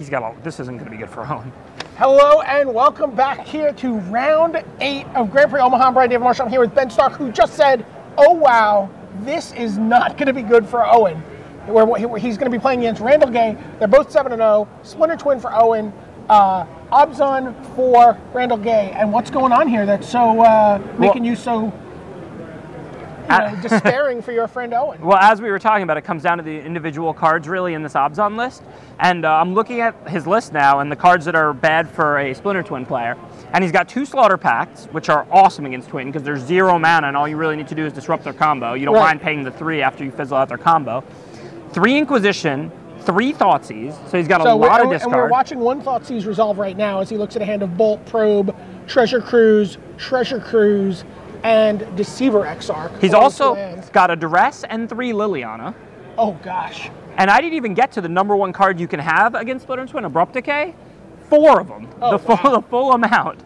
he's got this isn't going to be good for Owen. Hello and welcome back here to round 8 of Grand Prix Omaha. I'm Brian David Marshall. I'm here with Ben Stark, who just said, oh wow, this is not going to be good for Owen. He's going to be playing against Randall Gay. They're both 7-0. Splinter Twin for Owen. Obzon for Randall Gay. And what's going on here that's so making you so despairing for your friend Owen? Well, as we were talking about, it comes down to the individual cards really in this Obzon list. And I'm looking at his list now and the cards that are bad for a Splinter Twin player. And he's got 2 Slaughter Pacts, which are awesome against Twin because there's 0 mana and all you really need to do is disrupt their combo. You don't mind paying the 3 after you fizzle out their combo. 3 Inquisition, 3 Thoughtseize, so he's got a lot of discard. And we're watching one Thoughtseize resolve right now as he looks at a hand of Bolt, Probe, Treasure Cruise, and Deceiver Exarch. He's also got a Duress and 3 Liliana. Oh gosh. And I didn't even get to the #1 card you can have against Splinter Twin, Abrupt Decay. 4 of them, the full amount.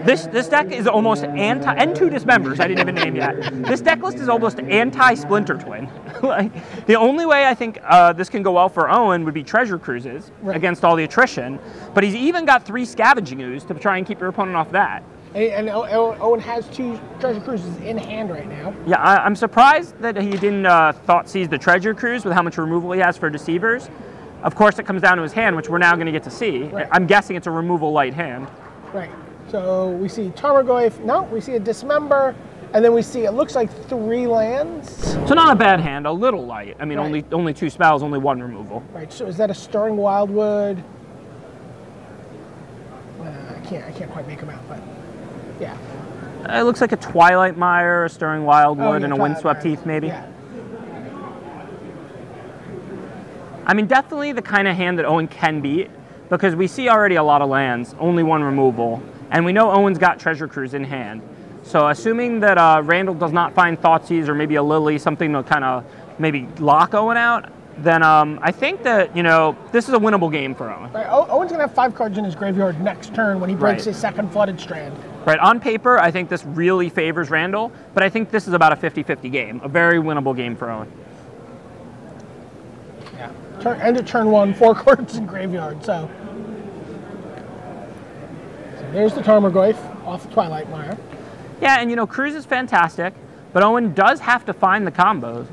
This deck is almost anti, and 2 Dismembers I didn't even name yet. This deck list is almost anti-Splinter Twin. Like, the only way I think this can go well for Owen would be Treasure Cruises against all the attrition, but he's even got 3 Scavenging Ooze to try and keep your opponent off that. And Owen has 2 Treasure Cruises in hand right now. Yeah, I'm surprised that he didn't Thoughtseize the Treasure Cruise with how much removal he has for Deceivers. Of course, it comes down to his hand, which we're now going to get to see. Right. I'm guessing it's a removal light hand. Right. So we see Tarmogoyf. No, we see a Dismember, and then we see it looks like 3 lands. So not a bad hand, a little light. I mean, only 2 spells, only 1 removal. Right. So is that a Stirring Wildwood? I can't quite make them out, but yeah. It looks like a Twilight Mire, a Stirring Wildwood, and a Windswept Heath, maybe. Yeah. I mean, definitely the kind of hand that Owen can beat, because we see already a lot of lands, only 1 removal, and we know Owen's got Treasure Cruise in hand. So assuming that Randall does not find Thoughtseize or maybe a Lily, something to kind of maybe lock Owen out, then I think that, this is a winnable game for Owen. Right. Owen's going to have 5 cards in his graveyard next turn when he breaks his second Flooded Strand. Right, on paper, I think this really favors Randall, but I think this is about a 50-50 game, a very winnable game for Owen. Yeah. End of turn 1, 4 cards in graveyard, so there's the Tarmogoyf off the Twilight Mire. Yeah, and Cruise is fantastic, but Owen does have to find the combos.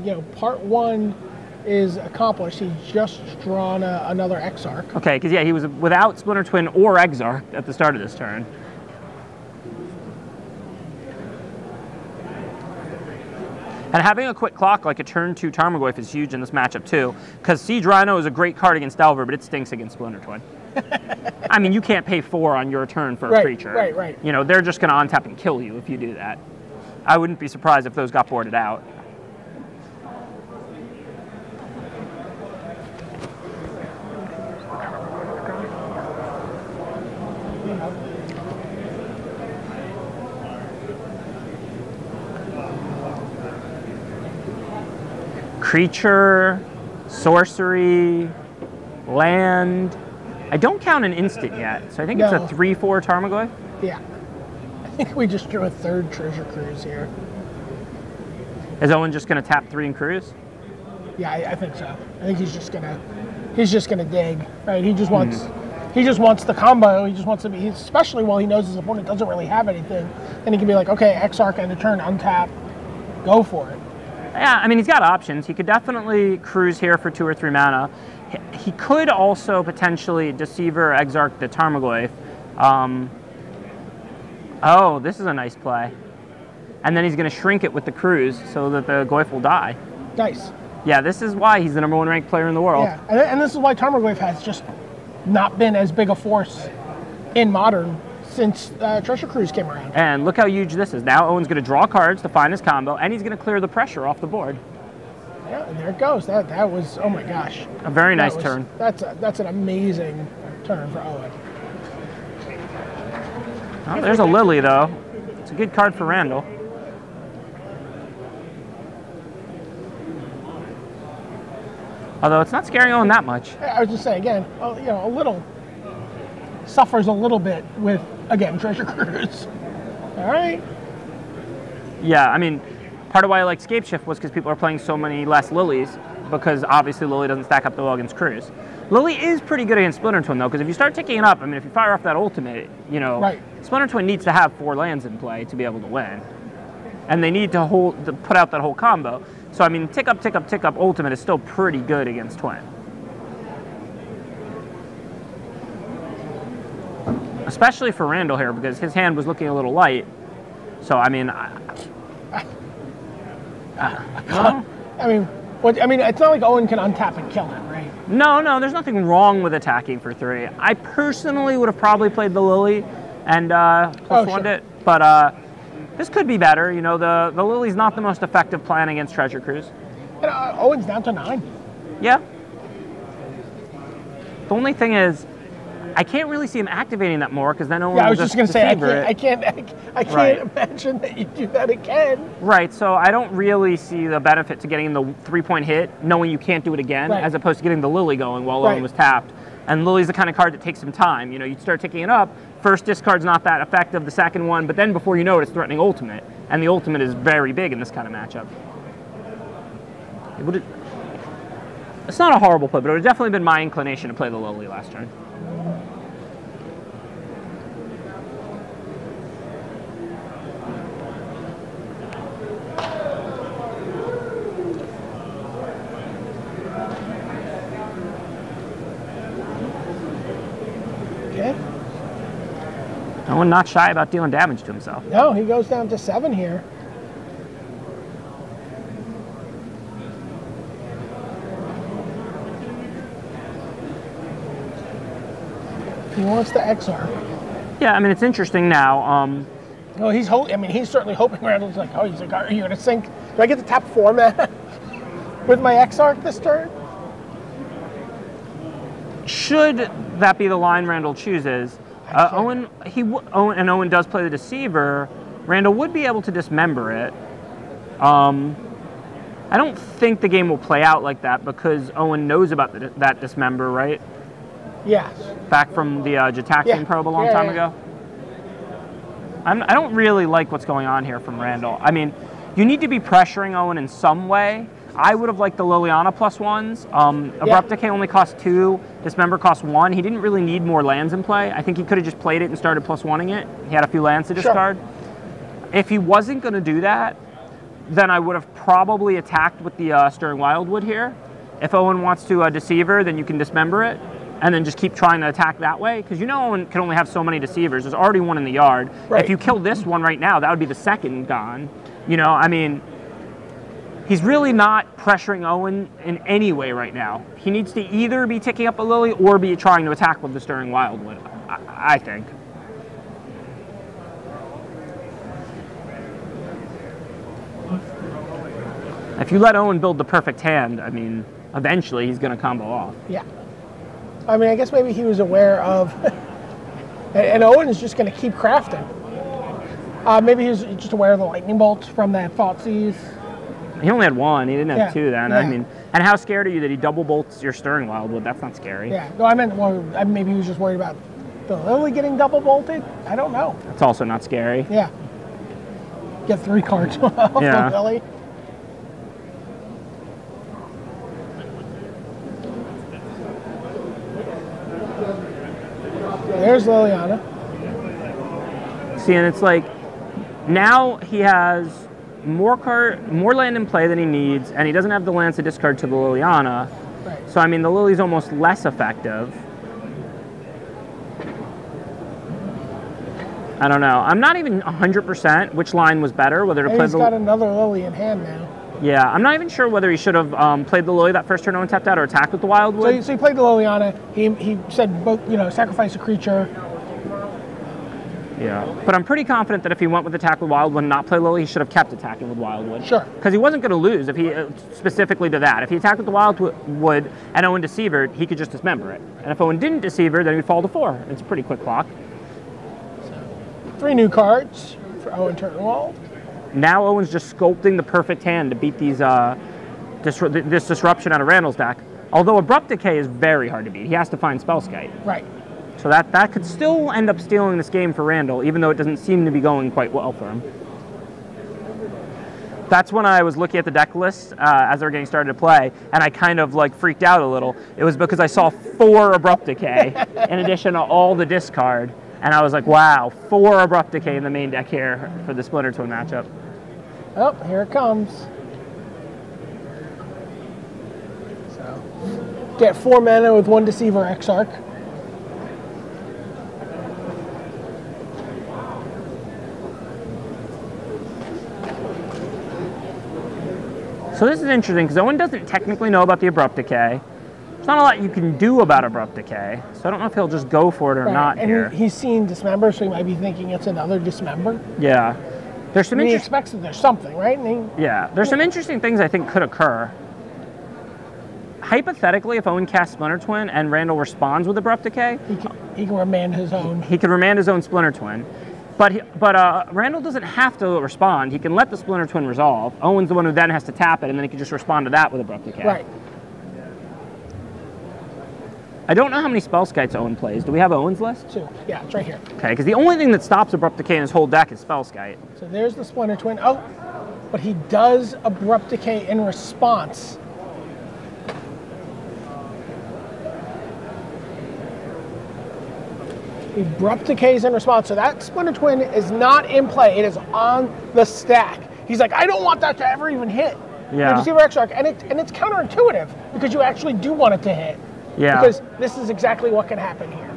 Yeah, part 1 is accomplished. He's just drawn another Exarch. Okay, because he was without Splinter Twin or Exarch at the start of this turn. And having a quick clock like a turn 2 Tarmogoyf is huge in this matchup too, because Siege Rhino is a great card against Delver, but it stinks against Splinter Twin. I mean, you can't pay 4 on your turn for a creature. Right. They're just going to untap and kill you if you do that. I wouldn't be surprised if those got boarded out. Creature, sorcery, land. I don't count an instant yet, so I think it's a 3/4 Tarmogoyf. Yeah. I think we just drew a 3rd Treasure Cruise here. Is Owen just going to tap 3 and cruise? Yeah, I think so. I think he's just gonna dig. Right? He just wants the combo. He just wants to be, especially while he knows his opponent doesn't really have anything, and he can be like, okay, Exarch end of turn, untap, go for it. Yeah, I mean, he's got options. He could definitely cruise here for 2 or 3 mana. He could also potentially Deceiver, Exarch the Tarmogoyf. Oh, this is a nice play. And then he's going to shrink it with the cruise so that the Goyf will die. Nice. Yeah, this is why he's the #1 ranked player in the world. Yeah, and this is why Tarmogoyf has just not been as big a force in Modern since Treasure Cruise came around. And look how huge this is. Now Owen's going to draw cards to find his combo, and he's going to clear the pressure off the board. Yeah, and there it goes. That was, oh my gosh. A very nice turn. That's an amazing turn for Owen. Oh, there's a Lily, though. It's a good card for Randall. Although it's not scaring Owen that much. I was just saying, again, a little, suffers a little bit with, again, Treasure Cruise. All right. Yeah, I mean, part of why I like Scapeshift was because people are playing so many less Lilies, because obviously Lily doesn't stack up the well against Cruise. Lily is pretty good against Splinter Twin, though, because if you start ticking it up, I mean, if you fire off that ultimate, you know, right. Splinter Twin needs to have 4 lands in play to be able to win. And they need to put out that whole combo. So, I mean, tick up, ultimate is still pretty good against Twin. Especially for Randall here, because his hand was looking a little light. So, I mean... I mean, it's not like Owen can untap and kill him, right? No, there's nothing wrong with attacking for 3. I personally would have probably played the Lily and +1'd it, but this could be better. You know, the Lily's not the most effective plan against Treasure Cruise. And, Owen's down to 9. Yeah. The only thing is, I can't really see him activating that more because then Owen. Yeah, I was just going to say I can't right. imagine that you do that again. Right. So I don't really see the benefit to getting the 3-point hit, knowing you can't do it again, right. as opposed to getting the Lily going while right. Owen was tapped. And Lily's the kind of card that takes some time. You know, you start ticking it up. First discard's not that effective. The second one, but then before you know it, it's threatening ultimate, and the ultimate is very big in this kind of matchup. It's not a horrible play, but it would have definitely been my inclination to play the Lily last turn. Owen not shy about dealing damage to himself. No, he goes down to 7 here. He wants the XR. Yeah, I mean, it's interesting now. Well, he's certainly hoping Randall's like, oh, he's like, are you going to sink? Do I get to tap 4 mana with my XR this turn? Should that be the line Randall chooses? Owen does play the Deceiver. Randall would be able to dismember it. I don't think the game will play out like that because Owen knows about that dismember, right? Yes. Back from the Jataxian probe a long time ago. I don't really like what's going on here from Randall. I mean, you need to be pressuring Owen in some way. I would have liked the Liliana +1s. Abrupt Decay only cost 2. Dismember cost 1. He didn't really need more lands in play. I think he could have just played it and started +1ing it. He had a few lands to discard. Sure. If he wasn't going to do that, then I would have probably attacked with the Stirring Wildwood here. If Owen wants to Deceiver, then you can dismember it and then just keep trying to attack that way. Because you know Owen can only have so many Deceivers. There's already one in the yard. Right. If you kill this one right now, that would be the second gone. You know, I mean... He's really not pressuring Owen in any way right now. He needs to either be ticking up a Lily or be trying to attack with the Stirring Wildwood, I think. If you let Owen build the perfect hand, I mean, eventually he's going to combo off. Yeah. I mean, I guess maybe he was aware of... and Owen is just going to keep crafting. Maybe he was just aware of the Lightning Bolt from that Thoughtseize. He only had 1. He didn't have 2 then. Yeah. I mean, and how scared are you that he double bolts your Stirring Wildwood? That's not scary. Yeah. No, I meant, well, maybe he was just worried about the Lily getting double bolted. I don't know. That's also not scary. Yeah. Get 3 cards off the Lily. There's Liliana. See, and it's like, now he has more land in play than he needs, and he doesn't have the lands to discard to the Liliana. Right. So, I mean, the Lily's almost less effective. I don't know. I'm not even 100% which line was better, whether to play the... He's got another Lily in hand now. Yeah, I'm not even sure whether he should have played the Lily that first turn Owen tapped out or attacked with the Wildwood. So he played the Liliana. He said both, you know, sacrifice a creature. Yeah, but I'm pretty confident that if he went with attack with Wildwood and not play Lily, he should have kept attacking with Wildwood. Sure. Because he wasn't going to lose if he specifically to that. If he attacked with the Wildwood and Owen Deceivered, he could just dismember it. And if Owen didn't Deceiver, then he'd fall to 4. It's a pretty quick clock. So, 3 new cards for Owen Turnwald. Now Owen's just sculpting the perfect hand to beat these this disruption out of Randall's deck. Although Abrupt Decay is very hard to beat. He has to find Spellskite. Right. So that could still end up stealing this game for Randall, even though it doesn't seem to be going quite well for him. That's when I was looking at the deck list as they were getting started to play, and I kind of like freaked out a little. It was because I saw 4 Abrupt Decay in addition to all the discard, and I was like, wow, 4 Abrupt Decay in the main deck here for the Splinter Twin matchup. Oh, here it comes. So, get 4 mana with 1 Deceiver Exarch. So this is interesting because Owen doesn't technically know about the Abrupt Decay. There's not a lot you can do about Abrupt Decay, so I don't know if he'll just go for it or not and here. He's seen Dismember, so he might be thinking it's another Dismember. Yeah. There's some he expects that there's something, right? Yeah. There's some interesting things I think could occur. Hypothetically, if Owen casts Splinter Twin and Randall responds with Abrupt Decay, he can remand his own. He can remand his own Splinter Twin. But Randall doesn't have to respond. He can let the Splinter Twin resolve. Owen's the one who then has to tap it, and then he can just respond to that with Abrupt Decay. Right. I don't know how many Spellskites Owen plays. Do we have Owen's list? 2. Yeah, it's right here. Okay, because the only thing that stops Abrupt Decay in his whole deck is Spellskite. So there's the Splinter Twin. Oh, but he does Abrupt Decay in response. He Abrupt Decays in response. So that Splinter Twin is not in play. It is on the stack. He's like, I don't want that to ever even hit. Yeah. Deceiver Exarch, and it's counterintuitive because you actually do want it to hit. Yeah. Because this is exactly what can happen here.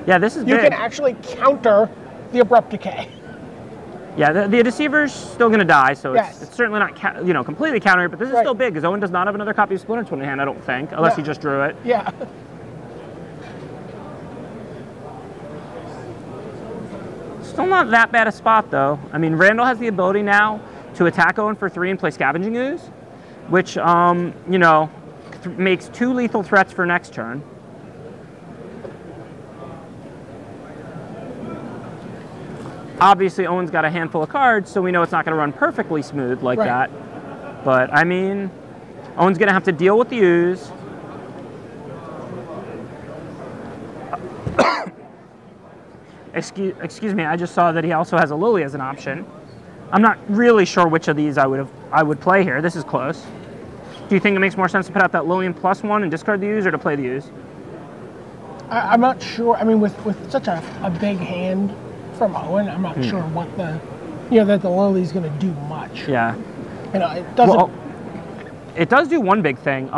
Yeah, this is You big. can actually counter the Abrupt Decay. Yeah, the Deceiver's still going to die, so Yes. it's certainly not completely countering, but this is still big because Owen does not have another copy of Splinter Twin in hand, I don't think, unless he just drew it. Yeah. Still not that bad a spot, though. I mean, Randall has the ability now to attack Owen for 3 and play Scavenging Ooze, which, makes 2 lethal threats for next turn. Obviously, Owen's got a handful of cards, so we know it's not going to run perfectly smooth like that. But, I mean, Owen's going to have to deal with the Ooze. Excuse me, I just saw that he also has a Lily as an option. I'm not really sure which of these I would play here. This is close. Do you think it makes more sense to put out that Lillian +1 and discard the Ooze, or to play the Ooze? I'm not sure. I mean, with such a big hand from Owen, I'm not sure what that the Lily's going to do much. Yeah. It doesn't. Well, it does do one big thing.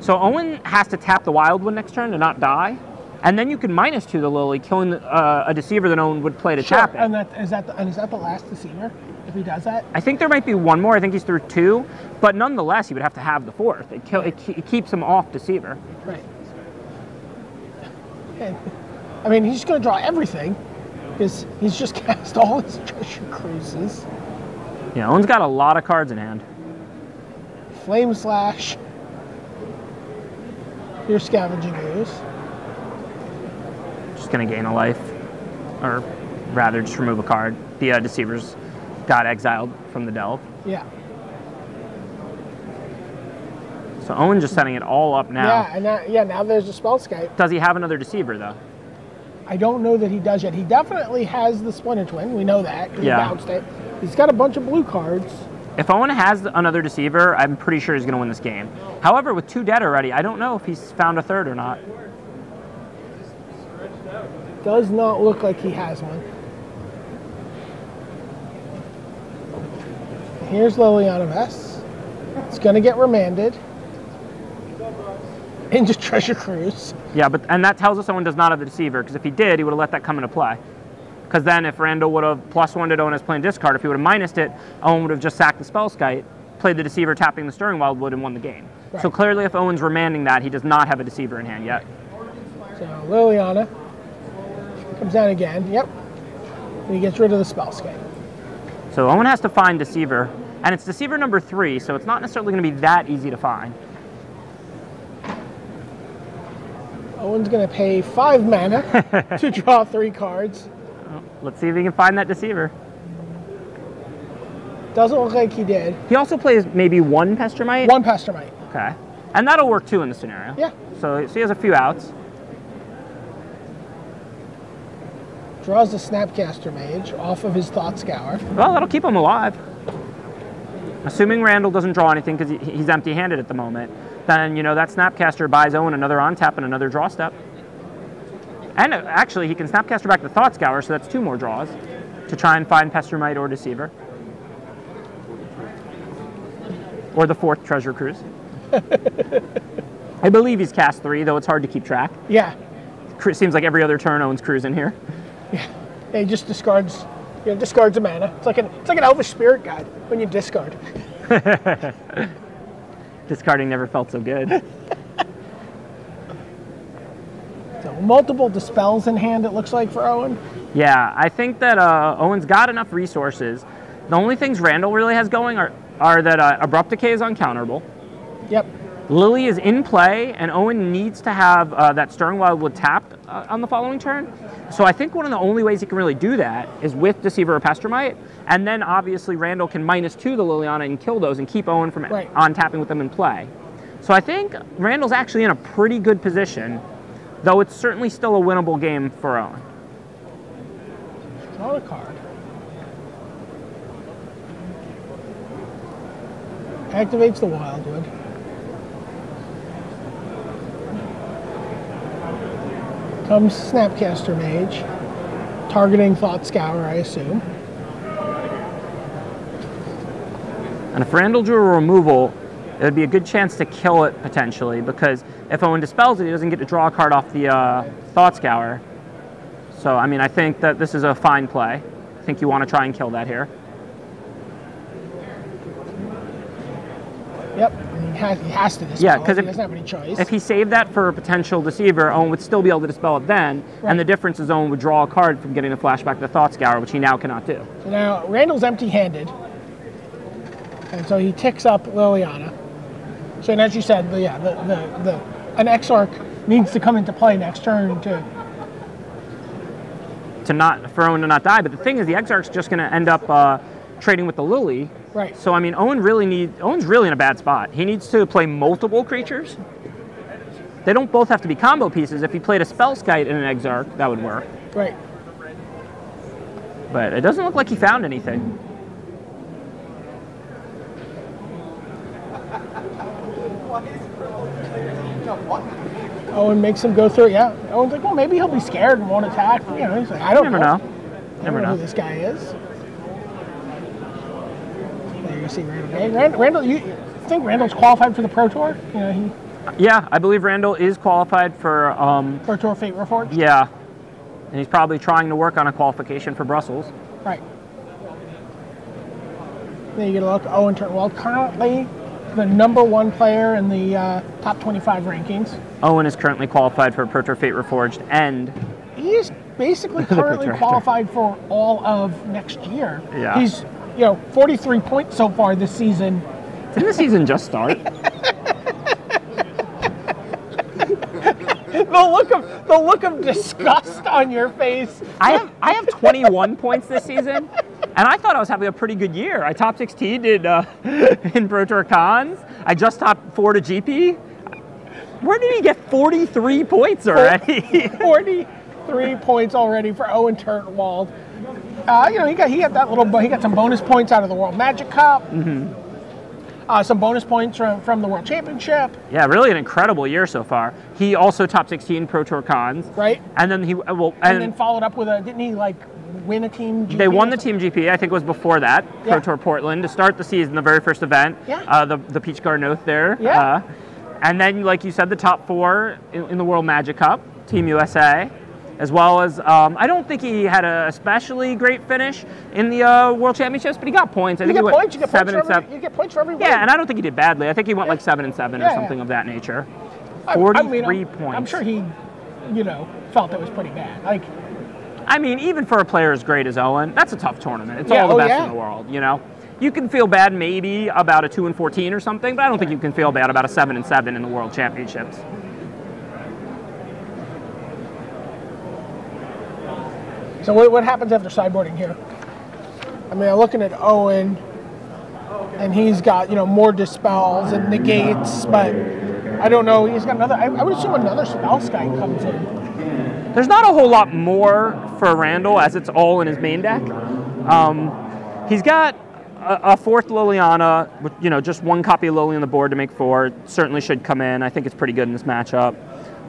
So Owen has to tap the Wild one next turn to not die. And then you can -2 the Lily, killing a Deceiver that Owen would play to tap it. And is that the last Deceiver if he does that? I think there might be one more. I think he's through 2, but nonetheless, he would have to have the 4th. It keeps him off Deceiver. Right. And, I mean, he's going to draw everything because he's just cast all his Treasure Cruises. Yeah, Owen's got a lot of cards in hand. Flame Slash. Here's Scavenging Ooze. Just going to gain a life, or rather just remove a card. The Deceivers got exiled from the Delve. Yeah. So Owen just setting it all up now. Yeah, and now there's a Spellskite. Does he have another Deceiver, though? I don't know that he does yet. He definitely has the Splinter Twin. We know that. He bounced it. He's got a bunch of blue cards. If Owen has another Deceiver, I'm pretty sure he's going to win this game. However, with 2 dead already, I don't know if he's found a 3rd or not. Does not look like he has one. Here's Liliana Vess. It's going to get remanded into Treasure Cruise. Yeah, and that tells us Owen does not have the Deceiver, because if he did, he would have let that come into play. Because then if Randall would have +1'd Owen as playing discard, if he would have -'d it, Owen would have just sacked the Spellskite, played the Deceiver tapping the Stirring Wildwood, and won the game. Right. So clearly if Owen's remanding that, he does not have a Deceiver in hand yet. So Liliana comes down again, yep. And he gets rid of the Spellskite. So Owen has to find Deceiver, and it's Deceiver number 3, so it's not necessarily going to be that easy to find. Owen's going to pay 5 mana to draw 3 cards. Well, let's see if he can find that Deceiver. Doesn't look like he did. He also plays maybe 1 Pestermite? 1 Pestermite. Okay. And that'll work too in this scenario. Yeah. So he has a few outs. Draws the Snapcaster Mage off of his Thought Scour. Well, that'll keep him alive. Assuming Randall doesn't draw anything because he's empty-handed at the moment, then, you know, that Snapcaster buys Owen another on-tap and another draw step. And actually, he can Snapcaster back the Thought Scour, so that's 2 more draws to try and find Pestermite or Deceiver. Or the 4th Treasure Cruise. I believe he's cast 3, though it's hard to keep track. Yeah. Seems like every other turn Owen's cruising here. Yeah. He just discards, discards a mana. It's like an Elvish Spirit Guide when you discard. Discarding never felt so good. So multiple Dispels in hand, it looks like, for Owen. Yeah, I think that Owen's got enough resources. The only things Randall really has going are that Abrupt Decay is uncounterable. Yep. Lily is in play, and Owen needs to have that Stirring Wildwood tapped on the following turn. So I think one of the only ways he can really do that is with Deceiver or Pestermite, and then obviously Randall can -2 the Liliana and kill those and keep Owen from on-tapping with them in play. So I think Randall's actually in a pretty good position, though it's certainly still a winnable game for Owen. Draw a card. Activates the Wildwood. Comes Snapcaster Mage, targeting Thought Scour, I assume. And if Randall drew a removal, it would be a good chance to kill it potentially, because if Owen dispels it, he doesn't get to draw a card off the Thought Scour. So, I mean, I think that this is a fine play. I think you want to try and kill that here. Yep, he has to dispel. Yeah, because he doesn't have any choice. If he saved that for a potential Deceiver, Owen would still be able to dispel it then, and the difference is Owen would draw a card from getting a flashback to the Thought Scour, which he now cannot do. So now Randall's empty-handed, and so he ticks up Liliana. So, and as you said, an Exarch needs to come into play next turn for Owen to not die. But the thing is, the Exarch's just going to end up trading with the Lily. Right. So I mean, Owen's really in a bad spot. He needs to play multiple creatures. They don't both have to be combo pieces. If he played a Spellskite and an Exarch, that would work. Right. But it doesn't look like he found anything. Owen makes him go through it. Yeah. Owen's like, well, maybe he'll be scared and won't attack. You know, he's like, I don't know. Never know who this guy is. There you see Randall. Randall, you think Randall's qualified for the Pro Tour? You know, Yeah, I believe Randall is qualified for Pro Tour Fate Reforged. Yeah, and he's probably trying to work on a qualification for Brussels. Right. Then you get a look. Owen Turtwell, currently the #1 player in the top 25 rankings. Owen is currently qualified for Pro Tour Fate Reforged, and he is basically currently qualified for all of next year. Yeah. He's 43 points so far this season. Didn't the season just start? The look of disgust on your face. I have 21 points this season, and I thought I was having a pretty good year. I top 16 in Pro Tour Cons. I just topped 4 to GP. Where did he get 43 points already? 43 points already for Owen Turtwald. He got some bonus points out of the World Magic Cup. Mm-hmm. Some bonus points from the World Championship. Yeah, really an incredible year so far. He also top 16 Pro Tour Cons. Right. And then and then followed up with didn't he win a team GP? They won the team GP, I think it was before that, Pro Tour Portland, to start the season, the very first event. Yeah. The Peach Garden Oath there. Yeah. And then, like you said, the top 4 in the World Magic Cup, Team USA, as well as, I don't think he had a especially great finish in the World Championships, but he got points. You get points for every win. Yeah, and I don't think he did badly. I think he went like 7 and 7 or something of that nature. 43 points. I'm sure he, felt it was pretty bad. I mean, even for a player as great as Owen, that's a tough tournament. It's all the best in the world, You can feel bad maybe about a 2 and 14 or something, but I don't think you can feel bad about a 7 and 7 in the World Championships. So what happens after sideboarding here? I mean, I'm looking at Owen, and he's got more dispels and negates, but I don't know. He's got another. I would assume another Spellskite comes in. There's not a whole lot more for Randall, as it's all in his main deck. He's got a fourth Liliana, just one copy of Lily on the board to make 4, certainly should come in. I think it's pretty good in this matchup.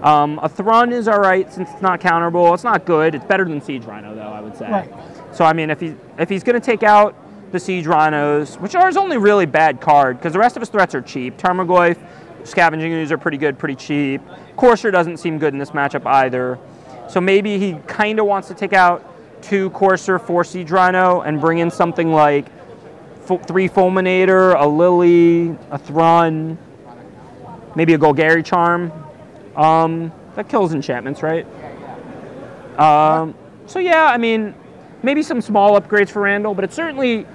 A Thrun is all right since it's not counterable. It's not good. It's better than Siege Rhino, though, I would say. Right. So, I mean, if he's going to take out the Siege Rhinos, which are his only really bad card, because the rest of his threats are cheap. Tarmogoyf, Scavenging Ooze are pretty good, pretty cheap. Courser doesn't seem good in this matchup either. So maybe he kind of wants to take out 2 Courser, 4 Siege Rhino, and bring in something like 3 Fulminator, a Lily, a Thrun, maybe a Golgari Charm. That kills enchantments, right? So yeah, I mean, maybe some small upgrades for Randall, but it's certainly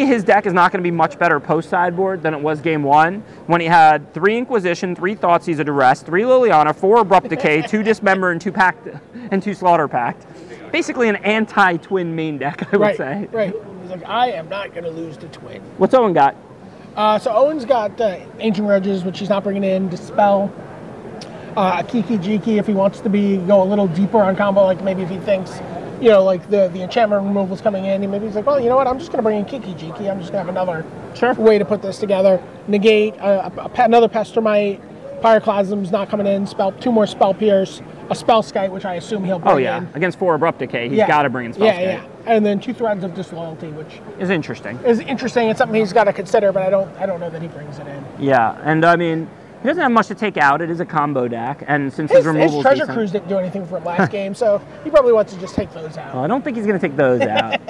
his deck is not going to be much better post-sideboard than it was game 1, when he had 3 Inquisition, 3 Thoughtseize of Duress, 3 Liliana, 4 Abrupt Decay, 2 Dismember, and 2 Pact, and 2 Slaughter Pact. Basically an anti-twin main deck, I would say. Right. He's like, I am not going to lose to twin. What's Owen got? So Owen's got Ancient Grudges, which he's not bringing in, Dispel, Kiki Jiki if he wants to go a little deeper on combo, like maybe if he thinks, like the enchantment removal's coming in, maybe he's like, well, you know what, I'm just going to bring in Kiki Jiki. I'm just going to have another way to put this together. Negate, another Pestermite, Pyroclasm's not coming in, 2 more Spell Pierce, a Spell Skite, which I assume he'll bring in. Against 4 Abrupt Decay, he's got to bring in Spell Skite. Yeah. And then 2 Threads of Disloyalty, which is interesting. It's something he's got to consider, but I don't know that he brings it in. Yeah, and I mean, he doesn't have much to take out. It is a combo deck, and since his removal his Treasure Cruise didn't do anything for him last game, so he probably wants to just take those out. Well, I don't think he's going to take those out.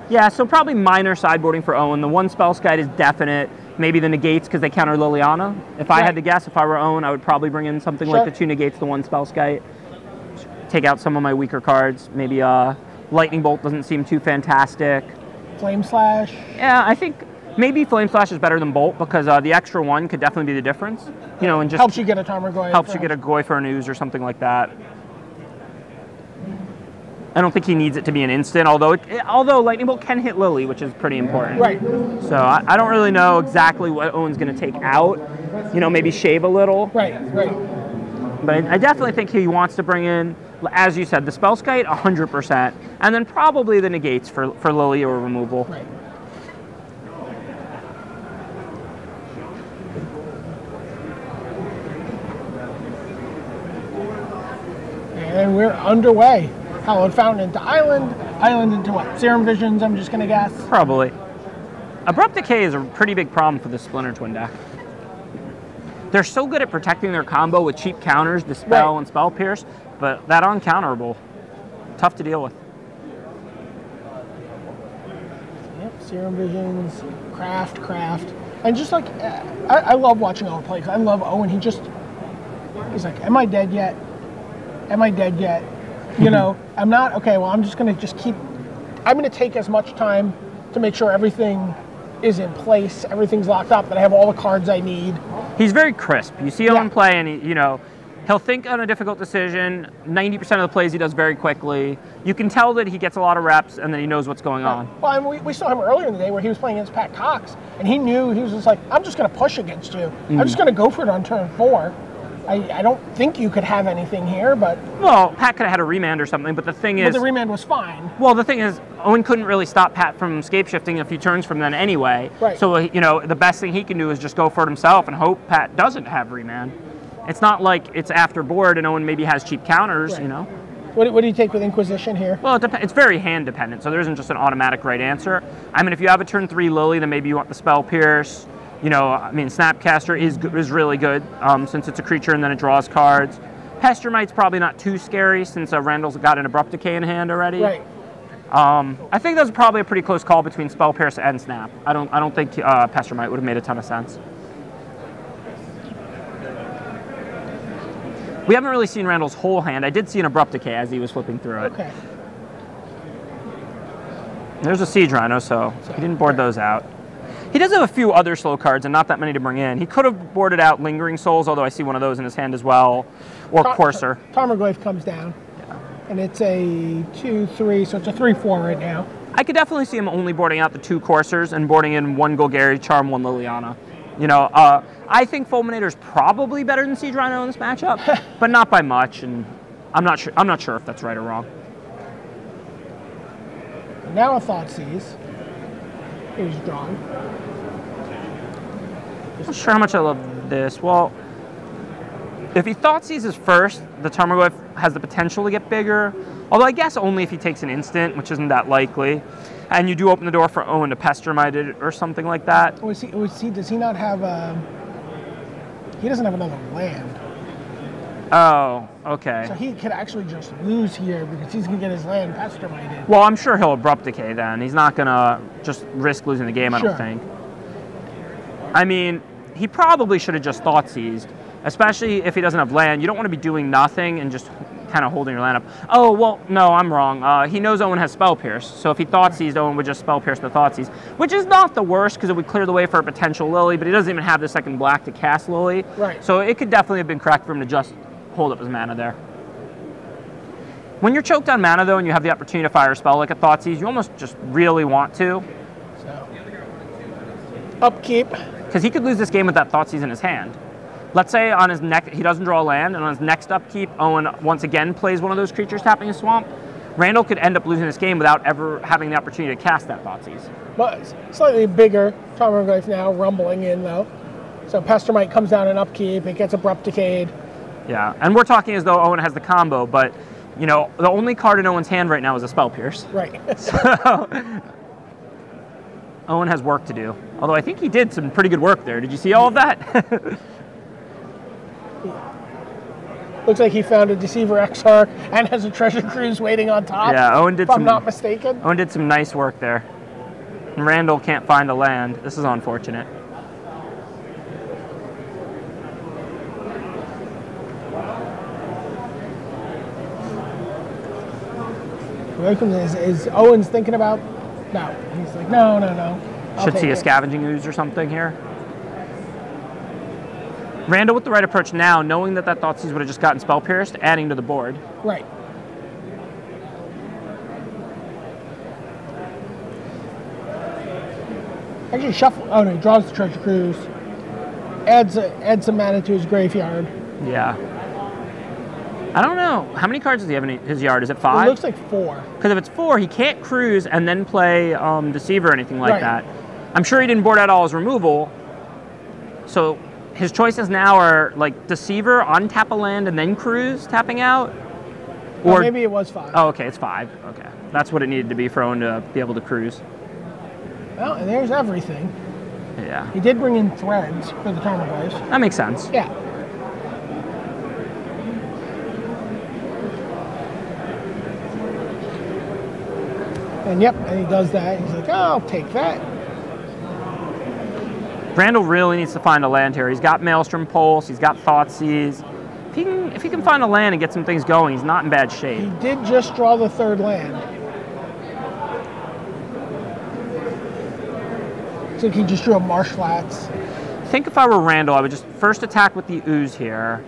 Yeah, so probably minor sideboarding for Owen. The 1 Spell Skite is definite. Maybe the Negates because they counter Liliana. If I had to guess, if I were Owen, I would probably bring in something like the 2 Negates, the 1 Spell Skite. Take out some of my weaker cards. Maybe Lightning Bolt doesn't seem too fantastic. Flame Slash. Yeah, I think maybe Flame Slash is better than Bolt because the extra 1 could definitely be the difference. And just helps you get a Tarmogoyf. Helps you get a Goy for an Ooze or something like that. I don't think he needs it to be an instant, although Lightning Bolt can hit Lily, which is pretty important. Right. So I don't really know exactly what Owen's going to take out. Maybe shave a little. Right. But I definitely think he wants to bring in, as you said, the Spell Skite 100%, and then probably the Negates for Lily or removal. Right. And we're underway. Hallowed Fountain into Island into what? Serum Visions, I'm just going to guess. Probably. Abrupt Decay is a pretty big problem for the Splinter Twin deck. They're so good at protecting their combo with cheap counters, Dispel and Spell Pierce, but that uncounterable, tough to deal with. Yep, Serum Visions, Craft. And just like, I love watching Owen play, because I love Owen. He's like, am I dead yet? I'm not, okay, well, I'm just going to I'm going to take as much time to make sure everything is in place, everything's locked up, that I have all the cards I need. He's very crisp. You see him play, and he'll think on a difficult decision. 90% of the plays he does very quickly. You can tell that he gets a lot of reps, and that he knows what's going on. Well, I mean, we saw him earlier in the day where he was playing against Pat Cox, and he knew, he was just like, I'm just going to push against you. I'm just going to go for it on turn 4. I don't think you could have anything here, but... Well, Pat could have had a remand or something, but the thing is... But the remand was fine. Well, the thing is, Owen couldn't really stop Pat from scape shifting a few turns from then anyway. Right. So, the best thing he can do is just go for it himself and hope Pat doesn't have remand. It's not like it's after board and Owen maybe has cheap counters, What do you take with Inquisition here? Well, it's very hand dependent, so there isn't just an automatic right answer. I mean, if you have a turn 3 Lily, then maybe you want the Spell Pierce. Snapcaster is really good since it's a creature and then it draws cards. Pestermite's probably not too scary since Randall's got an Abrupt Decay in hand already. Right. I think that's probably a pretty close call between Spell Pierce and Snap. I don't think Pestermite would have made a ton of sense. We haven't really seen Randall's whole hand. I did see an Abrupt Decay as he was flipping through it. Okay. There's a Siege Rhino, so he didn't board those out. He does have a few other slow cards and not that many to bring in. He could have boarded out Lingering Souls, although I see one of those in his hand as well, or Courser. Tarmogoyf comes down, and it's a 2-3, so it's a 3-4 right now. I could definitely see him only boarding out the 2 Coursers and boarding in 1 Golgari Charm, 1 Liliana. I think Fulminator is probably better than Siege Rhino in this matchup, but not by much, and I'm not sure if that's right or wrong. Now a Thoughtseize. He's drawn. I'm not sure how much I love this. Well, if he Thoughtseizes first, the Tarmogoyf has the potential to get bigger. Although I guess only if he takes an instant, which isn't that likely. And you do open the door for Owen to Pestermite it or something like that. Does he not have he doesn't have another land. Oh, okay. So he could actually just lose here because he's going to get his land Pestermited. Well, I'm sure he'll Abrupt Decay then. He's not going to just risk losing the game, I don't think. I mean, he probably should have just Thoughtseized, especially if he doesn't have land. You don't want to be doing nothing and just kind of holding your land up. Oh, well, no, I'm wrong. He knows Owen has Spell Pierce, so if he Thoughtseized, Owen would just Spell Pierce the Thoughtseize, which is not the worst because it would clear the way for a potential Lily, but he doesn't even have the second black to cast Lily. Right. So it could definitely have been correct for him to just hold up his mana there. When you're choked on mana, though, and you have the opportunity to fire a spell like a Thoughtseize, you almost just really want to. So, upkeep. Because he could lose this game with that Thoughtseize in his hand. Let's say on his neck he doesn't draw a land, and on his next upkeep, Owen once again plays one of those creatures tapping a swamp. Randall could end up losing this game without ever having the opportunity to cast that Thoughtseize. But slightly bigger Tarmogoyf now, rumbling in though. So Pestermite comes down in upkeep, it gets Abrupt Decayed. Yeah, and we're talking as though Owen has the combo, but, you know, the only card in Owen's hand right now is a Spell Pierce. Right. So, Owen has work to do. Although I think he did some pretty good work there. Did you see all of that? Looks like he found a Deceiver Exarch and has a Treasure Cruise waiting on top. Yeah, Owen did if I'm not mistaken. Owen did some nice work there. And Randall can't find a land. This is unfortunate. Is Owen's thinking about? No. He's like, no. Should see a Scavenging Ooze or something here. Randall with the right approach now, knowing that Thoughtseize would have just gotten Spell Pierced, adding to the board. Right. Actually, shuffle. Oh no, he draws the Treasure Cruise. Adds some mana to his graveyard. Yeah. I don't know. How many cards does he have in his yard? Is it 5? It looks like 4. Because if it's 4, he can't cruise and then play Deceiver or anything like that. I'm sure he didn't board out all his removal. So his choices now are like Deceiver, untap a land, and then cruise, tapping out. Or maybe it was 5. Oh, okay, it's 5. Okay. That's what it needed to be for Owen to be able to cruise. Well, and there's everything. Yeah. He did bring in Threads for the Tarmogoyf. That makes sense. Yeah. And yep, and he does that. He's like, oh, I'll take that. Randall really needs to find a land here. He's got Maelstrom Pulse, he's got Thoughtseize. If he can find a land and get some things going, he's not in bad shape. He did just draw the 3rd land. So he just drew a Marsh Flats. I think if I were Randall, I would just first attack with the Ooze here.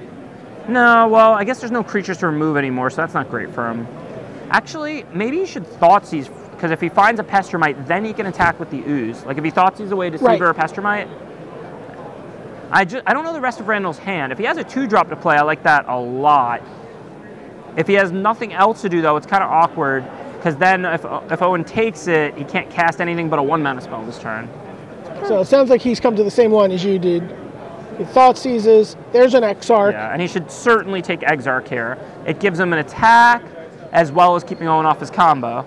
No, well, I guess there's no creatures to remove anymore, so that's not great for him. Actually, maybe he should Thoughtseize, because if he finds a Pestermite, then he can attack with the Ooze. Like if he Thoughtseize away Deceiver or Pestermite. I don't know the rest of Randall's hand. If he has a 2-drop to play, I like that a lot. If he has nothing else to do, though, it's kind of awkward, because then if Owen takes it, he can't cast anything but a 1-mana spell this turn. So it sounds like he's come to the same one as you did. He Thoughtseizes, there's an Exarch. Yeah, and he should certainly take Exarch here. It gives him an attack, as well as keeping Owen off his combo.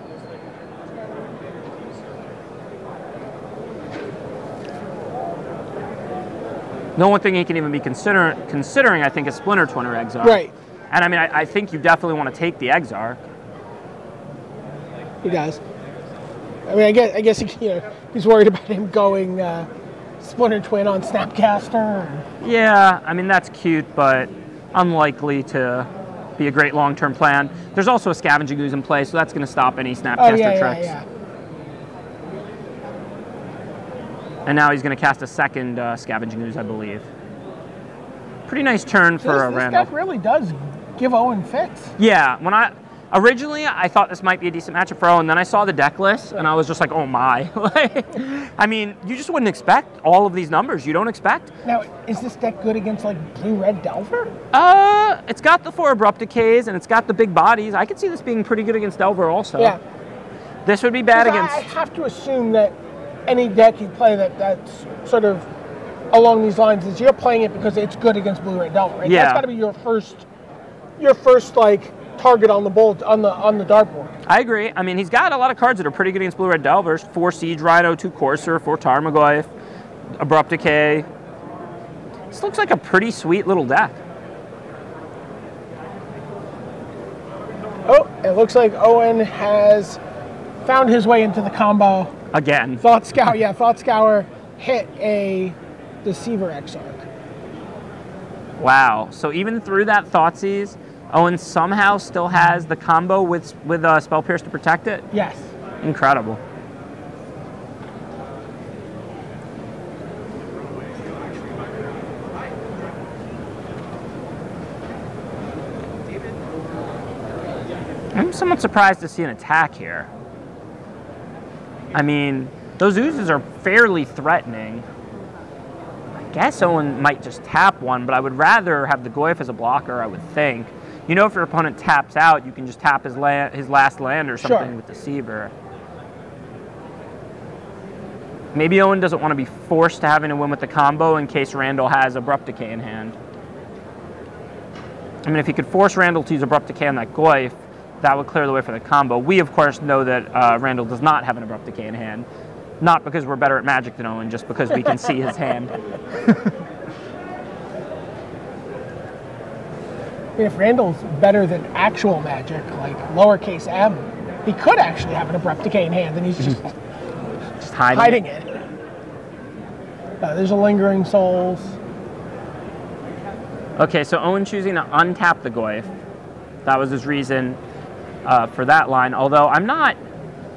The only thing he can even be considering, I think, is Splinter Twin or Exarch. Right. And I mean, I think you definitely want to take the Exarch. He does. I mean, I guess he's worried about him going Splinter Twin on Snapcaster. Yeah, I mean, that's cute, but unlikely to be a great long-term plan. There's also a Scavenging Ooze in play, so that's going to stop any Snapcaster tricks. Yeah. And now he's going to cast a second Scavenging Ooze, I believe. Pretty nice turn for Randall. This deck really does give Owen fits. Yeah, originally I thought this might be a decent matchup for Owen, then I saw the deck list, and I was just like, oh my. I mean, you just wouldn't expect all of these numbers. You don't expect. Now, is this deck good against, like, Blue-Red Delver? It's got the 4 Abrupt Decays, and it's got the big bodies. I could see this being pretty good against Delver also. Yeah. This would be bad against... I have to assume that any deck you play that's sort of along these lines is you're playing it because it's good against blue red delver, right? Yeah. That's got to be your first like target on the bolt on the dartboard. I agree. I mean, he's got a lot of cards that are pretty good against blue red delvers. 4 Siege Rhino, 2 Courser, 4 Tarmogoyf, Abrupt Decay. This looks like a pretty sweet little deck. Oh, it looks like Owen has found his way into the combo. Again. Thought Scour hit a Deceiver Exarch. Wow. So even through that Thoughtseize, Owen somehow still has the combo with Spell Pierce to protect it? Yes. Incredible. I'm somewhat surprised to see an attack here. I mean, those oozes are fairly threatening. I guess Owen might just tap one, but I would rather have the Goyf as a blocker, I would think. You know, if your opponent taps out, you can just tap his last land or something with Deceiver. Maybe Owen doesn't want to be forced to having to win with the combo in case Randall has Abrupt Decay in hand. I mean, if he could force Randall to use Abrupt Decay on that Goyf, that would clear the way for the combo. We, of course, know that Randall does not have an Abrupt Decay in hand. Not because we're better at Magic than Owen, just because we can see his hand. If Randall's better than actual Magic, like lowercase m, he could actually have an Abrupt Decay in hand, and he's just hiding it. There's a Lingering Souls. Okay, so Owen choosing to untap the Goyf. That was his reason for that line, although I'm not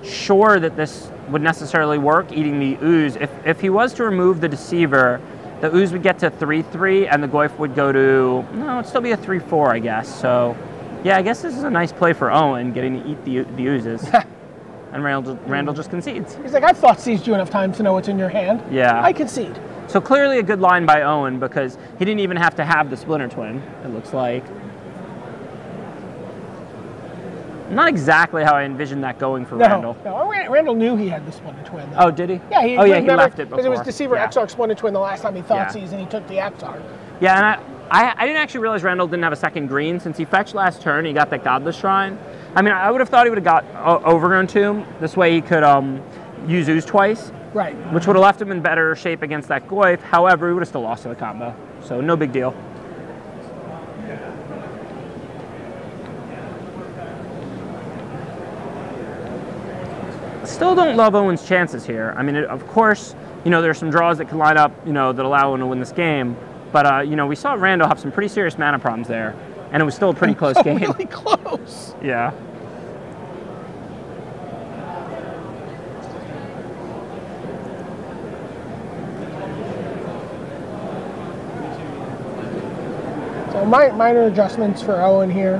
sure that this would necessarily work, eating the ooze. If he was to remove the Deceiver, the ooze would get to 3-3, and the Goyf would go to, no, it'd still be a 3-4, I guess. So, yeah, I guess this is a nice play for Owen, getting to eat the oozes. And Randall just concedes. He's like, I've Thoughtseized you enough times to know what's in your hand. Yeah. I concede. So clearly a good line by Owen, because he didn't even have to have the Splinter Twin, it looks like. Not exactly how I envisioned that going for Randall. No, Randall knew he had the Splinter Twin. Though. Oh, did he? Yeah, he left it before. Because it was Deceiver Exarch Splinter Twin the last time he Thoughtseized, and he took the Exarch. Yeah, and I didn't actually realize Randall didn't have a second green. Since he fetched last turn, he got that Godless Shrine. I mean, I would have thought he would have got Overgrown Tomb. This way he could use Ooze twice. Right. Which would have left him in better shape against that Goyf. However, he would have still lost to the combo. So no big deal. Still don't love Owen's chances here. I mean, of course, you know, there's some draws that can line up, you know, that allow Owen to win this game. But, you know, we saw Randall have some pretty serious mana problems there. And it was still a pretty close game. Really close. Yeah. So minor adjustments for Owen here.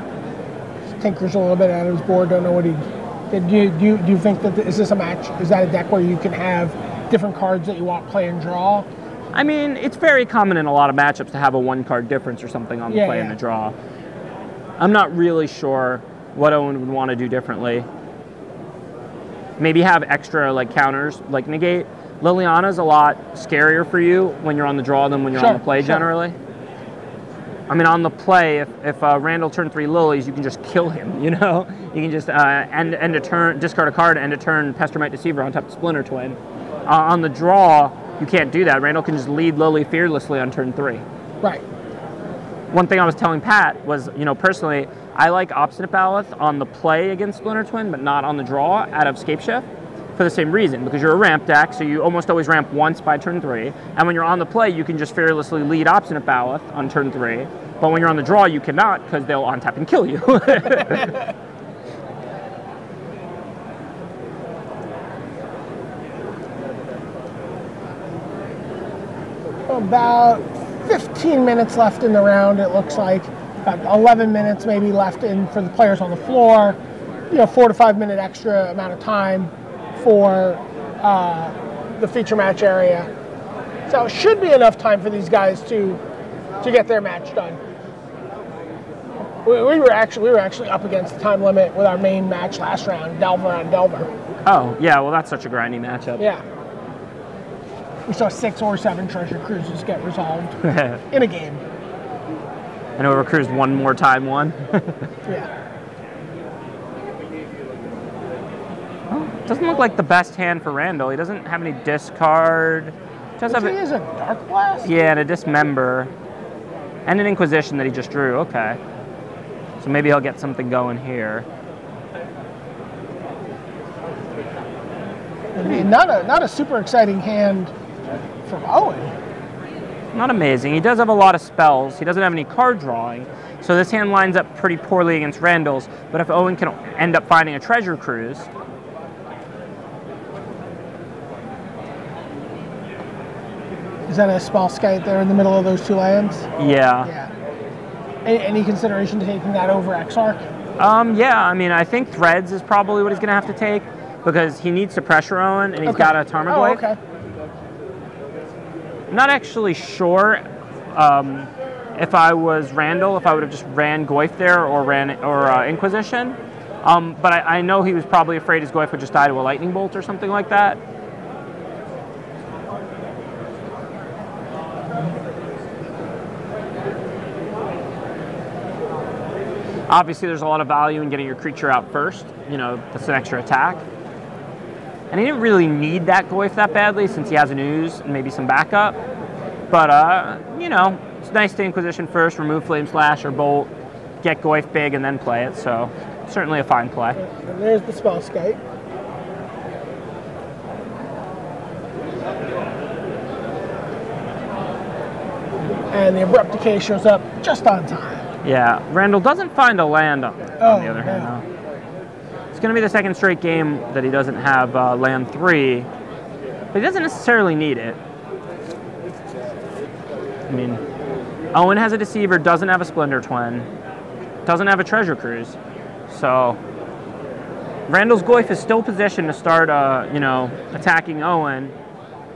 Just tinkers a little bit out of his board. Don't know what he did. Do you think that is this a match? Is that a deck where you can have different cards that you want play and draw? I mean, it's very common in a lot of matchups to have a one-card difference or something on the play and the draw. I'm not really sure what Owen would want to do differently. Maybe have extra like counters, like negate. Liliana's a lot scarier for you when you're on the draw than when you're on the play generally. I mean, on the play, if Randall turned 3 Lilies, you can just kill him, you know? You can just end a turn, discard a card, end a turn, Pestermite Deceiver on top of Splinter Twin. On the draw, you can't do that. Randall can just lead Lily fearlessly on turn 3. Right. One thing I was telling Pat was, you know, personally, I like Obstinate Ballast on the play against Splinter Twin, but not on the draw out of Scape Shift for the same reason, because you're a ramp deck, so you almost always ramp once by turn 3, and when you're on the play, you can just fearlessly lead Obstinate Ballast on turn 3, but when you're on the draw, you cannot, because they'll untap and kill you. About 15 minutes left in the round, it looks like. About 11 minutes maybe left in for the players on the floor. You know, 4 to 5 minute extra amount of time for the feature match area. So it should be enough time for these guys to get their match done. We were actually up against the time limit with our main match last round, Delver on Delver. Oh, yeah, well, that's such a grindy matchup. Yeah. We saw 6 or 7 treasure cruises get resolved in a game. And overcruised one more time, one. Yeah. Doesn't look like the best hand for Randall. He doesn't have any discard. He has a Dark Blast? Yeah, and a Dismember. And an Inquisition that he just drew. Okay. So maybe he'll get something going here. I mean, not a super exciting hand from Owen. Not amazing. He does have a lot of spells. He doesn't have any card drawing. So this hand lines up pretty poorly against Randall's. But if Owen can end up finding a treasure cruise... Is that a small skite there in the middle of those 2 lands? Yeah. Yeah. Any consideration to taking that over Exarch? Yeah, I mean, I think Threads is probably what he's going to have to take because he needs to pressure Owen and he's got a Tarmogoyf. Oh, okay. I'm not actually sure if I was Randall, if I would have just ran Goyf there or Inquisition. But I know he was probably afraid his Goyf would just die to a lightning bolt or something like that. Obviously, there's a lot of value in getting your creature out first. You know, that's an extra attack. And he didn't really need that Goyf that badly since he has an Ooze and maybe some backup. But, you know, it's nice to Inquisition first, remove Flame Slash or Bolt, get Goyf big, and then play it. So, certainly a fine play. And there's the Spell Skite. And the Abrupt Decay shows up just on time. Yeah, Randall doesn't find a land on the other hand, though. It's going to be the second straight game that he doesn't have land 3, but he doesn't necessarily need it. I mean, Owen has a Deceiver, doesn't have a Splendor Twin, doesn't have a Treasure Cruise, so Randall's Goyf is still positioned to start, you know, attacking Owen.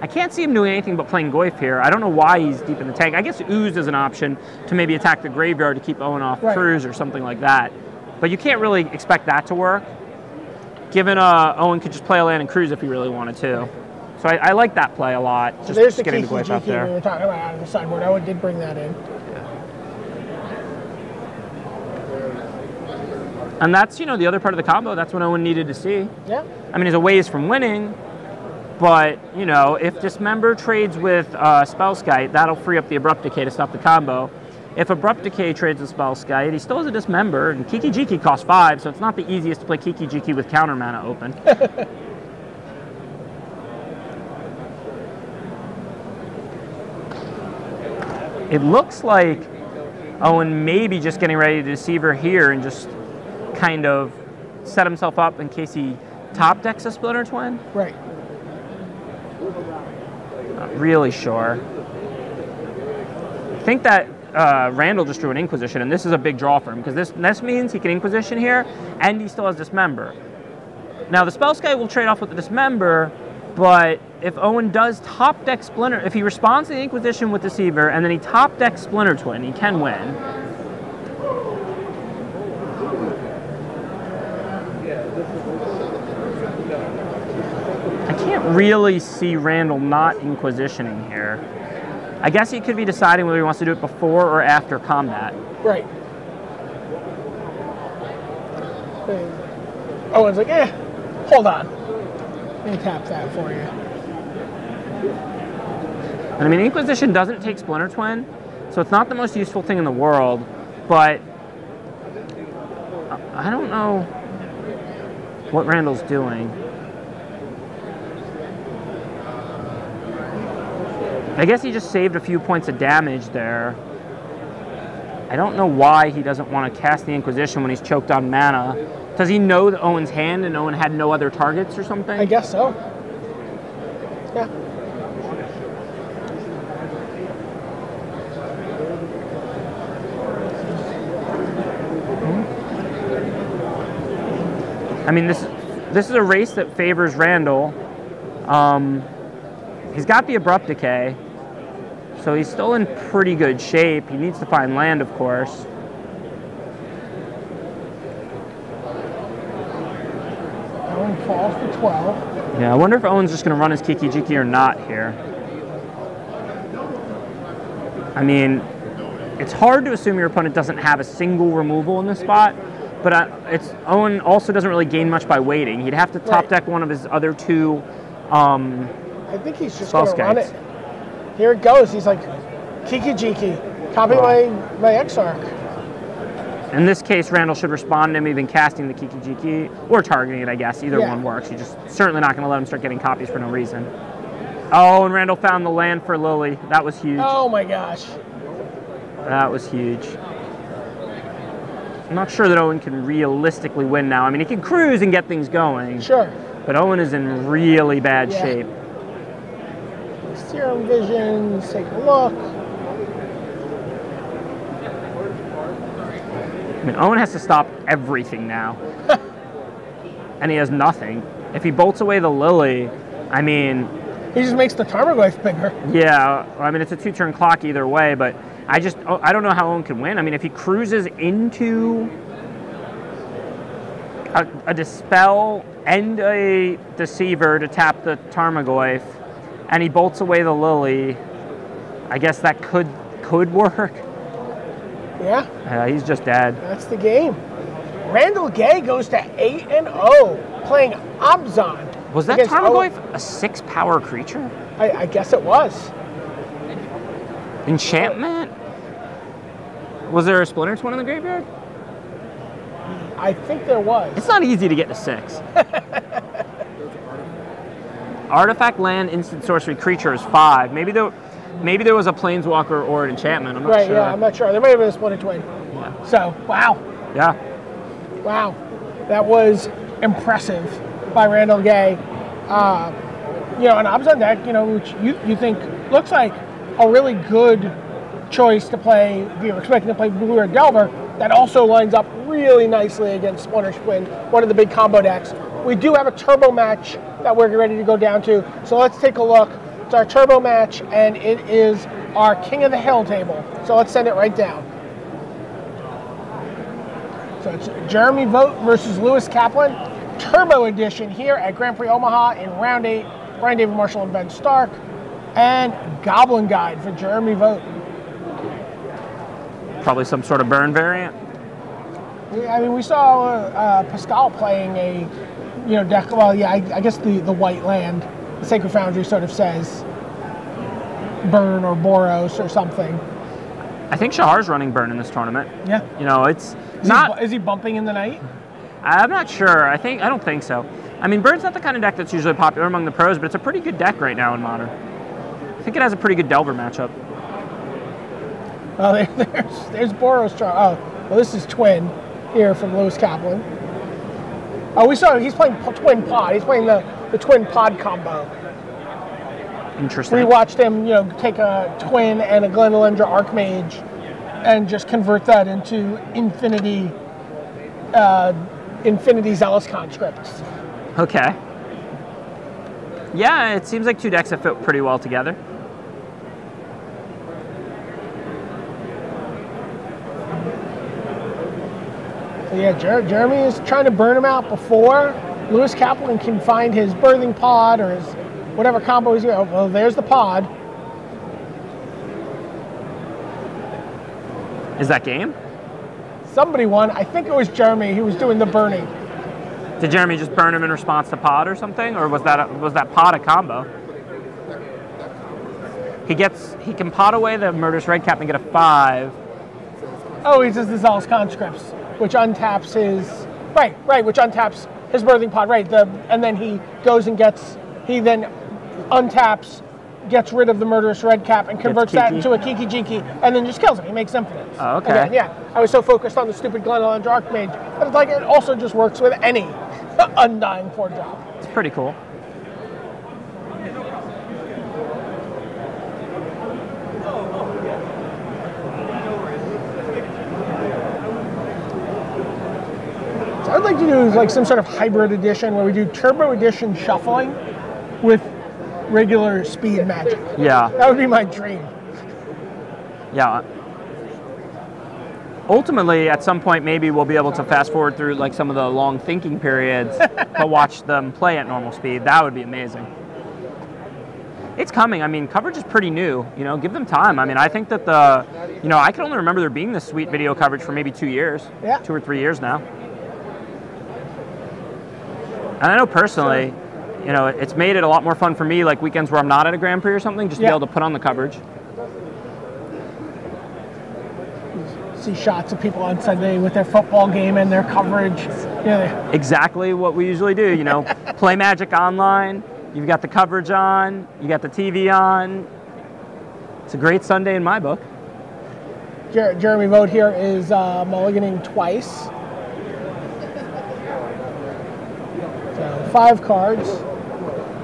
I can't see him doing anything but playing Goyf here. I don't know why he's deep in the tank. I guess Ooze is an option to maybe attack the graveyard to keep Owen off cruise or something like that. But you can't really expect that to work, given Owen could just play a land and cruise if he really wanted to. So I like that play a lot, just getting the Goyf out there. We were talking about out of the sideboard. Owen did bring that in. And that's, you know, the other part of the combo. That's what Owen needed to see. Yeah. I mean, he's a ways from winning. But, you know, if Dismember trades with Spellskite, that'll free up the Abrupt Decay to stop the combo. If Abrupt Decay trades with Spellskite, he still has a Dismember, and Kiki Jiki costs 5, so it's not the easiest to play Kiki Jiki with counter mana open. It looks like Owen may be just getting ready to Deceiver here and just kind of set himself up in case he top decks a Splinter Twin. Right. Not really sure. I think that Randall just drew an Inquisition, and this is a big draw for him, because this means he can Inquisition here, and he still has Dismember. Now, the Spellskite will trade off with the Dismember, but if Owen does top deck Splinter, if he responds to the Inquisition with Deceiver, and then he top decks Splinter Twin, he can win. Really see Randall not Inquisitioning here. I guess he could be deciding whether he wants to do it before or after combat. Right. Owen's like, hold on. Let me tap that for you. And I mean, Inquisition doesn't take Splinter Twin, so it's not the most useful thing in the world, but I don't know what Randall's doing. I guess he just saved a few points of damage there. I don't know why he doesn't want to cast the Inquisition when he's choked on mana. Does he know that Owen's hand and Owen had no other targets or something? I guess so. Yeah. I mean, this is a race that favors Randall. He's got the Abrupt Decay, so he's still in pretty good shape. He needs to find land, of course. Owen falls to 12. Yeah, I wonder if Owen's just going to run his Kiki Jiki or not here. I mean, it's hard to assume your opponent doesn't have a single removal in this spot, but Owen also doesn't really gain much by waiting. He'd have to top deck one of his other two I think he's just going to run it. Here it goes. He's like, Kiki-Jiki, copy my Exarch. In this case, Randall should respond to him even casting the Kiki-Jiki, or targeting it, I guess. Either one works. You're just certainly not going to let him start getting copies for no reason. Oh, and Randall found the land for Lily. That was huge. Oh my gosh. That was huge. I'm not sure that Owen can realistically win now. I mean, he can cruise and get things going. Sure. But Owen is in really bad shape. Serum Vision, take a look. I mean, Owen has to stop everything now. And he has nothing. If he bolts away the Lily, I mean... He just makes the Tarmogoyf bigger. Yeah, I mean, it's a 2-turn clock either way, but I don't know how Owen can win. I mean, if he cruises into a Dispel and a Deceiver to tap the Tarmogoyf, and he bolts away the Lily, I guess that could work. Yeah. He's just dead. That's the game. Randall Gay goes to 8-0, playing Abzan. Was that Tarmogoyf a 6-power creature? I guess it was. Enchantment? Was there a Splinter Twin in the graveyard? I think there was. It's not easy to get to 6. Artifact, land, instant sorcery, creature is 5. Maybe there was a Planeswalker or an enchantment. I'm not sure. Yeah, I'm not sure. There may have been a Splinter Twin. Yeah. So, wow. Yeah. Wow. That was impressive by Randall Gay. An Abzan deck, which you think looks like a really good choice to play if you're expecting to play Blue Red Delver, that also lines up really nicely against Splinter Twin, one of the big combo decks. We do have a turbo match that we're ready to go down to, so let's take a look. It's our turbo match, and it is our King of the Hill table. So let's send it right down. So it's Jeremy Vogt versus Lewis Kaplan, Turbo Edition here at Grand Prix Omaha in Round 8. Brian David Marshall and Ben Stark, and Goblin Guide for Jeremy Vogt. Probably some sort of burn variant. I mean, we saw Pascal playing a, deck. Well, yeah, I guess the white land, the Sacred Foundry sort of says burn or Boros or something. I think Shahar's running burn in this tournament. Yeah. It's not. Is he bumping in the night? I'm not sure. I don't think so. I mean, Burn's not the kind of deck that's usually popular among the pros, but it's a pretty good deck right now in Modern. I think it has a pretty good Delver matchup. Oh, there's Boros. Oh, well, this is Twin here from Lewis Kaplan. Oh, we saw he's playing Twin Pod. He's playing the Twin Pod combo. Interesting. We watched him, take a Twin and a Glenelendra Archmage and just convert that into Infinity Zealous Conscripts. Okay. Yeah, it seems like two decks that fit pretty well together. So yeah, Jeremy is trying to burn him out before Lewis Kaplan can find his Birthing Pod or his whatever combo he's going. Well, there's the pod. Is that game? Somebody won. I think it was Jeremy who was doing the burning. Did Jeremy just burn him in response to pod or something, or was that pod a combo? He can pod away the Murderous Redcap and get a 5. Oh, he says the Zealous Conscripts, which untaps his which untaps his Birthing Pod, and then he goes and he then untaps, gets rid of the Murderous Redcap and converts that into a Kiki-Jiki, and then just kills him. He makes infinites. Oh, okay. Again, yeah, I was so focused on the stupid Glenelendra Archmage, but it's like it also just works with any Undying 4-drop. It's pretty cool. So I'd like to do like some sort of hybrid edition where we do Turbo Edition shuffling with regular speed magic. Yeah. That would be my dream. Yeah. Ultimately, at some point, maybe we'll be able to fast forward through like some of the long thinking periods, but watch them play at normal speed. That would be amazing. It's coming. I mean, coverage is pretty new. You know, give them time. I mean, I think that I can only remember there being this sweet video coverage for maybe 2 years. Yeah. 2 or 3 years now. And I know personally, you know, it's made it a lot more fun for me, like weekends where I'm not at a Grand Prix or something, just to be able to put on the coverage. See shots of people on Sunday with their football game and their coverage. Yeah. Exactly what we usually do. You know, play Magic online. You've got the coverage on. You got the TV on. It's a great Sunday in my book. Jeremy Vogt here is mulliganing twice. So 5 cards.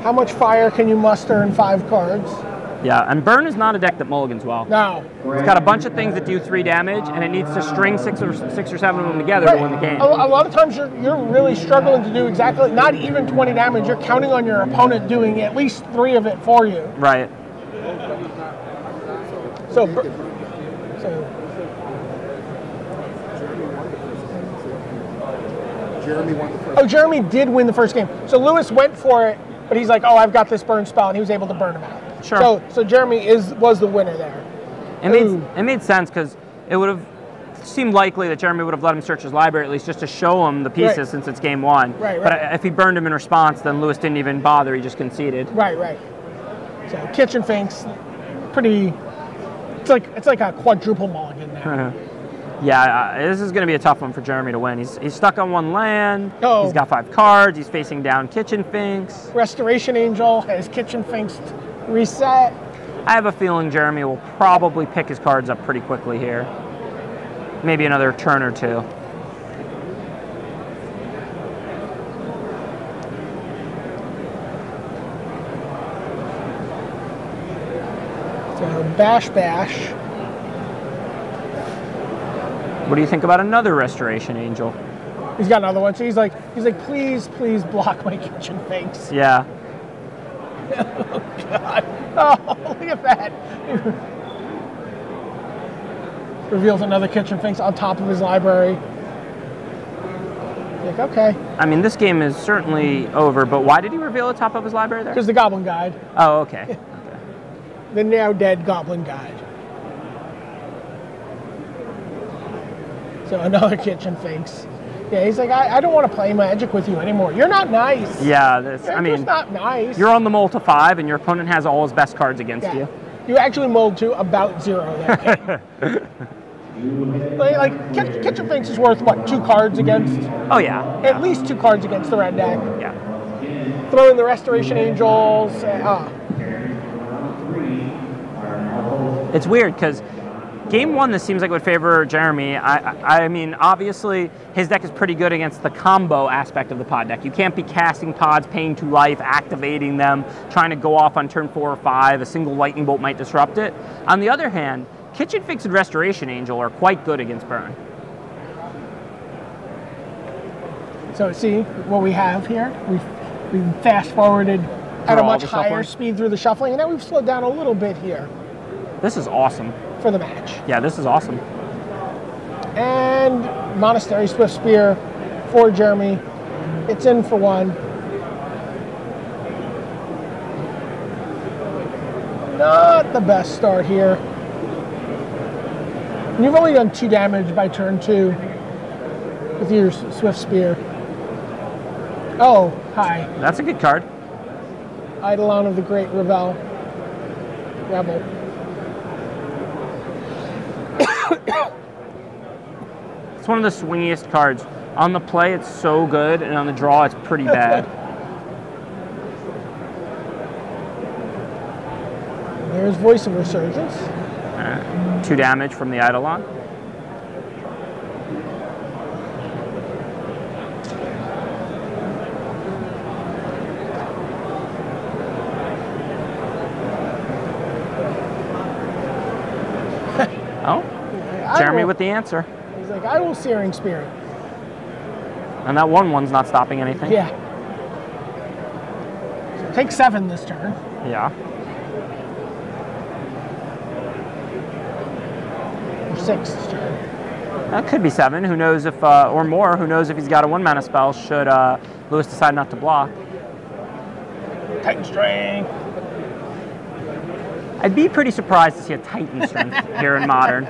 How much fire can you muster in 5 cards? Yeah, and Burn is not a deck that mulligans well. No. It's got a bunch of things that do 3 damage, and it needs to string 6 or 7 of them together to win the game. A lot of times you're really struggling to do exactly, not even 20 damage. You're counting on your opponent doing at least 3 of it for you. Right. So Jeremy won the first. Oh, Jeremy did win the first game. So Lewis went for it, but he's like, oh, I've got this burn spell, and he was able to burn him out. Sure. So Jeremy was the winner there. It made sense because it would have seemed likely that Jeremy would have let him search his library at least just to show him the pieces since it's game 1. Right. But if he burned him in response, then Lewis didn't even bother. He just conceded. Right. So Kitchen Finks, pretty. It's like a quadruple mulligan now. Yeah, this is going to be a tough one for Jeremy to win. He's stuck on 1 land. Oh. He's got 5 cards. He's facing down Kitchen Finks. Restoration Angel has Kitchen Finks reset. I have a feeling Jeremy will probably pick his cards up pretty quickly here. Maybe another turn or 2. So bash. What do you think about another Restoration Angel? He's got another one. So he's like, please block my Kitchen Finks. Yeah. Oh God! Oh, look at that! Reveals another Kitchen Finks on top of his library. Like, okay. I mean, this game is certainly over, but why did he reveal the top of his library there? Because the Goblin Guide. Oh, okay. The now dead Goblin Guide. So another Kitchen Finks. Yeah, he's like, I don't want to play Magic with you anymore. You're not nice. Yeah, You're just not nice. You're on the mull to 5, and your opponent has all his best cards against you. You actually mulled to about 0 that game. like Kitchen Finks is worth what, 2 cards against? Oh yeah. At least 2 cards against the red deck. Yeah. Throw in the Restoration Angels. It's weird because game 1, this seems like it would favor Jeremy. I mean, obviously, his deck is pretty good against the combo aspect of the pod deck. You can't be casting pods, paying 2 life, activating them, trying to go off on turn 4 or 5. A single lightning bolt might disrupt it. On the other hand, Kitchen Finks and Restoration Angel are quite good against burn. So see what we have here? We've fast forwarded at a much higher speed through the shuffling, and now we've slowed down a little bit here. This is awesome. For the match. Yeah, this is awesome. And Monastery Swift Spear for Jeremy. It's in for 1. Not the best start here. And you've only done 2 damage by turn 2 with your Swift Spear. Oh, hi. That's a good card. Eidolon of the Great Rebel. It's one of the swingiest cards. On the play, it's so good, and on the draw, it's pretty bad. There's Voice of Resurgence. 2 damage from the Eidolon. Oh, Jeremy with the answer. He's like, I will Searing Spirit. And that 1/1's not stopping anything. Yeah. So take 7 this turn. Yeah. Or 6 this turn. That could be 7. Who knows if, or more, who knows if he's got a 1-mana spell should Lewis decide not to block. Titan Strength. I'd be pretty surprised to see a Titan strength here in Modern.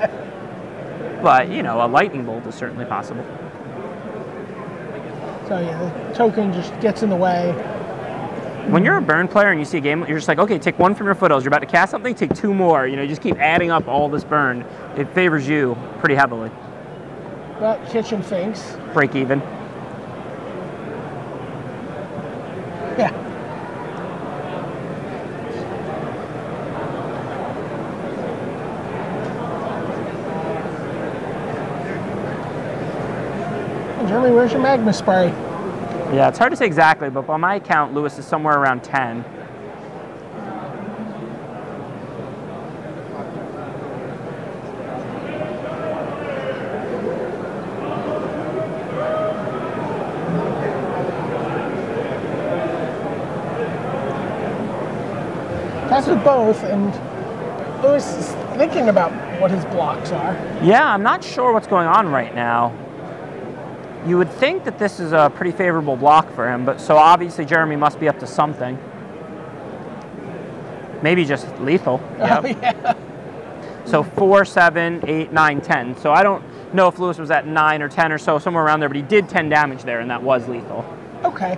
But, you know, a lightning bolt is certainly possible. So yeah, the token just gets in the way. When you're a burn player and you see a game, you're just like, okay, take one from your foothills. You're about to cast something, take two more. You know, you just keep adding up all this burn. It favors you pretty heavily. But Kitchen thinks. Break even. Yeah. Jeremy, where's your magma spray? Yeah, it's hard to say exactly, but by my count, Lewis is somewhere around 10. That's with both, and Lewis is thinking about what his blocks are. Yeah, I'm not sure what's going on right now. You would think that this is a pretty favorable block for him, but so obviously Jeremy must be up to something. Maybe just lethal. Yep. Oh, yeah. So 4, 7, 8, 9, 10. So I don't know if Lewis was at 9 or 10 or so, somewhere around there, but he did 10 damage there, and that was lethal. Okay.